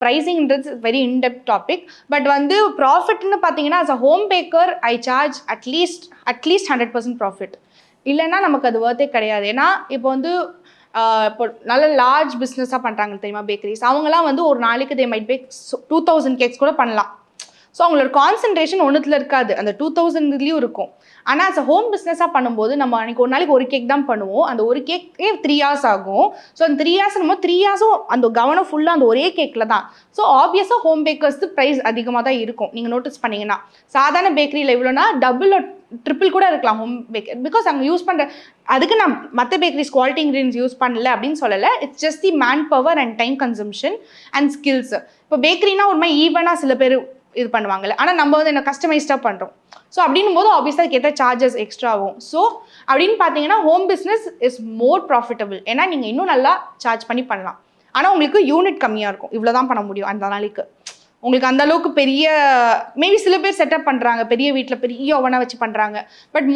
ப்ரைஸிங்ன்றது very in depth topic. But வந்து ப்ராஃபிட்னு பார்த்தீங்கன்னா as a home baker I charge at least 100% profit. இல்லைன்னா நமக்கு அது ஒர்த்தே கிடையாது. ஏன்னா இப்போ வந்து இப்போ நல்ல லார்ஜ் பிஸ்னஸாக பண்ணுறாங்க தெரியுமா பேக்கரிஸ், அவங்கலாம் வந்து ஒரு நாளைக்கு தே மைட் பேக் 2000 கேக்ஸ் கூட பண்ணலாம். ஸோ அவங்களோட கான்சன்ட்ரேஷன் ஒன்றுத்தில் இருக்காது, அந்த 2000லேயும் இருக்கும். ஆனால் அஸ் அ ஹோம் பிஸ்னஸாக பண்ணும்போது நம்ம அன்றைக்கி ஒரு நாளைக்கு ஒரு கேக் தான் பண்ணுவோம். அந்த ஒரு கேக்கே 3 hours ஆகும். ஸோ அந்த 3 hours நம்ம 3 hours அந்த கவனம் ஃபுல்லாக அந்த ஒரே கேக்கில் தான். ஸோ ஆப்வியஸாக ஹோம் பேக்கர்ஸ்க்கு ப்ரைஸ் அதிகமாக தான் இருக்கும். நீங்கள் நோட்டீஸ் பண்ணிங்கன்னா சாதாரண பேக்கரியில் எவ்வளோனா டபுள் ட்ரிபிள் கூட இருக்கலாம் ஹோம் பேக்கர். பிகாஸ் அங்கே யூஸ் பண்ணுற அதுக்கு நான் மற்ற பேக்கரிஸ் குவாலிட்டி இன்க்ரீடியன்ஸ் யூஸ் பண்ணல அப்படின்னு சொல்லலை. It's just the man power and time consumption and skills. இப்போ பேக்கரினா ஒரு மாதிரி ஈவனாக சில பேர் இது பண்ணுவாங்கல்ல, ஆனால் நம்ம வந்து என்ன கஸ்டமைஸ்டாக பண்ணுறோம். ஸோ அப்படின்னும் போது ஆப்வியஸாக அதுக்கேற்ற சார்ஜஸ் எக்ஸ்ட்ரா ஆகும். ஸோ அப்படின்னு பார்த்தீங்கன்னா home business is more profitable. ஏன்னா நீங்கள் இன்னும் நல்லா சார்ஜ் பண்ணி பண்ணலாம். ஆனால் உங்களுக்கு யூனிட் கம்மியாக இருக்கும், இவ்வளோ தான் பண்ண முடியும் அந்த நாளைக்கு. உங்களுக்கு அந்த அளவுக்கு பெரிய மேபி சில பேர் செட்டப் பண்ணுறாங்க, பெரிய வீட்டில் பெரிய ஓவனாக வச்சு பண்ணுறாங்க. பட்